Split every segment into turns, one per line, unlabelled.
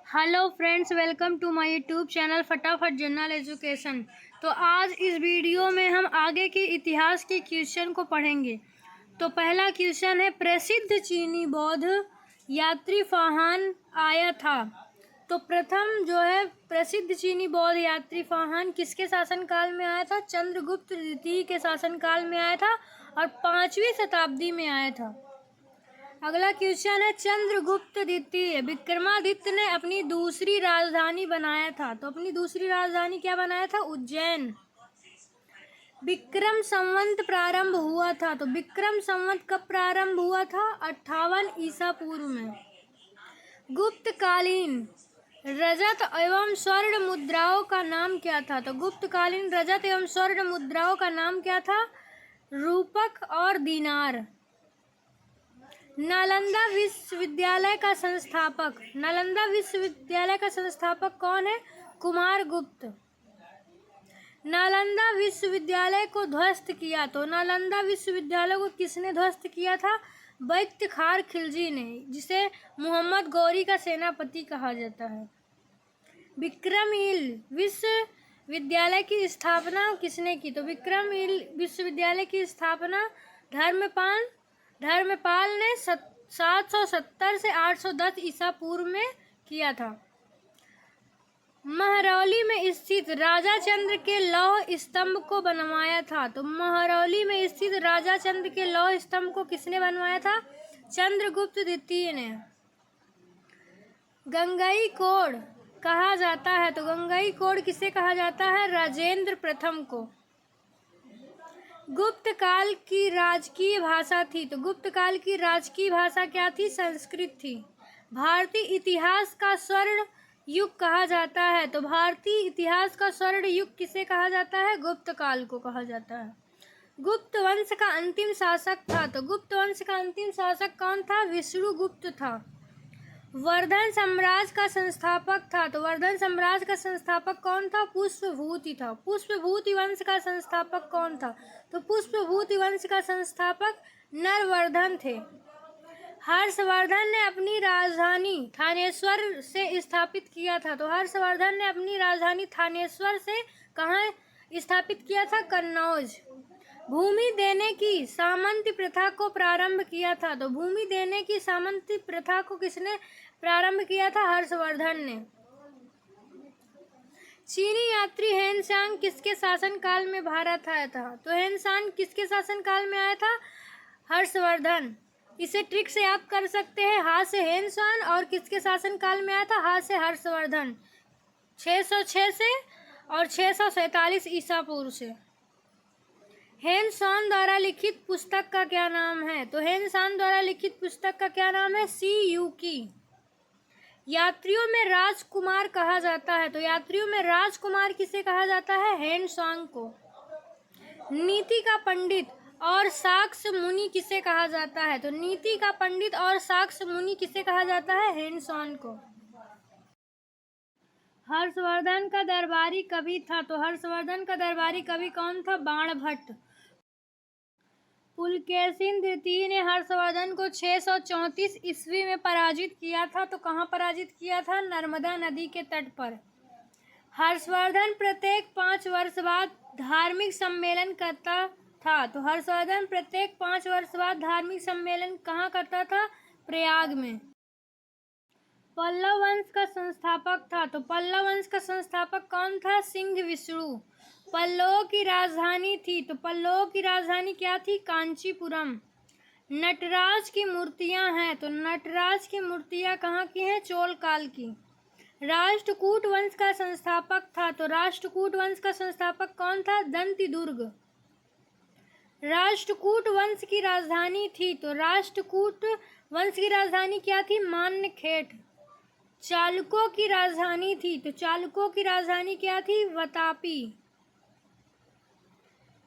Hello friends, welcome to my YouTube channel फटाफट general education. तो आज इस वीडियो में हम आगे के इतिहास के क्वेश्चन को पढ़ेंगे। तो पहला क्वेश्चन है, प्रसिद्ध चीनी बौद्ध यात्री फाहान आया था। तो प्रथम जो है प्रसिद्ध चीनी बौद्ध यात्री फाहान किसके शासनकाल में आया था? चंद्रगुप्त द्वितीय के शासनकाल में आया था और 5वीं शताब्दी में आया था। अगला क्वेश्चन है, चंद्रगुप्त द्वितीय विक्रमादित्य ने अपनी दूसरी राजधानी बनाया था। तो अपनी दूसरी राजधानी क्या बनाया था? उज्जैन। विक्रम संवत प्रारंभ हुआ था। तो विक्रम संवत कब प्रारंभ हुआ था? 58 ईसा पूर्व में। गुप्तकालीन रजत एवं स्वर्ण मुद्राओं का नाम क्या था? तो गुप्तकालीन रजत एवं स्वर्ण मुद्राओं का नाम क्या था? रूपक और दीनार। नालंदा विश्वविद्यालय का संस्थापक कौन है? कुमारगुप्त। नालंदा विश्वविद्यालय को ध्वस्त किया। तो नालंदा विश्वविद्यालय को किसने ध्वस्त किया था? बख्तियार खिलजी ने, जिसे मोहम्मद गौरी का सेनापति कहा जाता है। विक्रमशील विश्वविद्यालय की स्थापना किसने की? तो विक्रमशील विश्वविद्यालय की स्थापना धर्मपाल ने 770 से 810 ईसा पूर्व में किया था। महरौली में स्थित राजा चंद्र के लौह स्तंभ को बनवाया था। तो महरौली में स्थित राजा चंद्र के लौह स्तंभ को किसने बनवाया था? चंद्रगुप्त द्वितीय ने। गंगईकोंड कहा जाता है। तो गंगईकोंड किसे कहा जाता है? राजेंद्र प्रथम को। गुप्त काल की राजकीय भाषा थी। तो गुप्त काल की राजकीय भाषा क्या थी? संस्कृत थी। भारतीय इतिहास का स्वर्ण युग कहा जाता है। तो भारतीय इतिहास का स्वर्ण युग किसे कहा जाता है? गुप्त काल को कहा जाता है। गुप्त वंश का अंतिम शासक था। तो गुप्त वंश का अंतिम शासक कौन था? विष्णुगुप्त था। वर्धन साम्राज्य का संस्थापक था। तो वर्धन साम्राज्य का संस्थापक कौन था? पुष्पभूति था। पुष्पभूति वंश का संस्थापक कौन था? तो पुष्पभूति वंश का संस्थापक नरवर्धन थे। हर्षवर्धन ने अपनी राजधानी थानेश्वर से स्थापित किया था। तो हर्षवर्धन ने अपनी राजधानी थानेश्वर से कहाँ स्थापित किया था? कन्नौज। भूमि देने की सामंती प्रथा को प्रारंभ किया था। तो भूमि देने की सामंती प्रथा को किसने प्रारंभ किया था? हर्षवर्धन ने। चीनी यात्री हेनसांग किसके शासनकाल में भारत आया था? तो हेनसांग किसके शासनकाल में आया था? हर्षवर्धन। इसे ट्रिक से आप कर सकते हैं। हाथ से हेनसांग और किसके शासनकाल में आया था? हाथ से हर्षवर्धन। 606 से और 647 ईसा पूर्व से। हेनसांग द्वारा लिखित पुस्तक का क्या नाम है? तो हेनसांग द्वारा लिखित पुस्तक का क्या नाम है? सी यूकी। यात्रियों में राजकुमार कहा जाता है। तो यात्रियों में राजकुमार किसे कहा जाता है? हेनसांग को। नीति का पंडित और साक्ष्य मुनि किसे कहा जाता है? तो नीति का पंडित और साक्ष्य मुनि किसे कहा जाता है? हेनसांग को। हर्षवर्धन का दरबारी कवि था। तो हर्षवर्धन का दरबारी कवि कौन था? बाणभट्ट। पुलकेशिन द्वितीय ने हर्षवर्धन को 634 ईस्वी में पराजित किया था। तो कहाँ पराजित किया था? नर्मदा नदी के तट पर। हर्षवर्धन प्रत्येक 5 वर्ष बाद धार्मिक सम्मेलन करता था। तो हर्षवर्धन प्रत्येक 5 वर्ष बाद धार्मिक सम्मेलन कहाँ करता था? प्रयाग में। पल्लव वंश का संस्थापक था। तो पल्लव वंश का संस्थापक कौन था? सिंह विष्णु। पल्लवों की राजधानी थी। तो पल्लवों की राजधानी क्या थी? कांचीपुरम। नटराज की मूर्तियां हैं। तो नटराज की मूर्तियां कहाँ की हैं? चोल काल की। राष्ट्रकूट वंश का संस्थापक था। तो राष्ट्रकूट वंश का संस्थापक कौन था? दंतिदुर्ग। राष्ट्रकूट वंश की राजधानी थी। तो राष्ट्रकूट वंश की राजधानी क्या थी? मान्यखेट। चालुक्यों की राजधानी थी। तो चालुक्यों की राजधानी क्या थी? वातापी।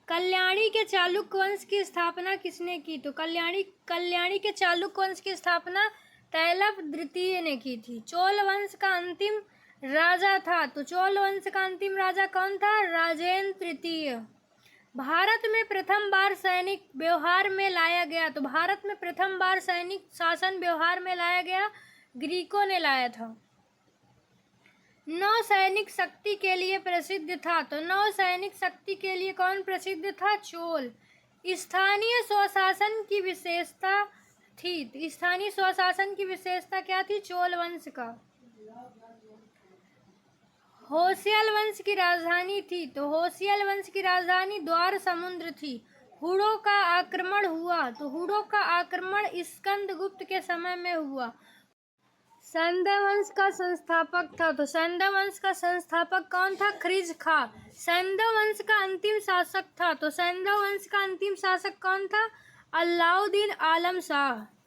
कल्याणी के चालुक्य वंश की स्थापना किसने की? तो कल्याणी के चालुक्य वंश की स्थापना तैलप द्वितीय ने की थी। चोल वंश का अंतिम राजा था। तो चोल वंश का अंतिम राजा कौन था? राजेंद्र तृतीय। भारत में प्रथम बार सैनिक व्यवहार में लाया गया। तो भारत में प्रथम बार सैनिक शासन व्यवहार में लाया गया, ग्रीकों ने लाया था। नौसैनिक शक्ति के लिए प्रसिद्ध था, तो नौसैनिक शक्ति के लिए कौन प्रसिद्ध था? चोल। स्थानीय स्वशासन की विशेषता थी, स्थानीय स्वशासन की विशेषता क्या थी? चोल वंश का। होयसल वंश की राजधानी थी, तो होयसल वंश की राजधानी द्वार समुद्र थी। हुड़ों का आक्रमण हुआ, तो हुड़ों का आक्रमण स्कंदगुप्त के समय में हुआ। सैंदव वंश का संस्थापक था, तो सैंदव वंश का संस्थापक कौन था? ख्रिज खा। सैंदव वंश का अंतिम शासक था, तो सैंदव वंश का अंतिम शासक कौन था? अलाउद्दीन आलम शाह।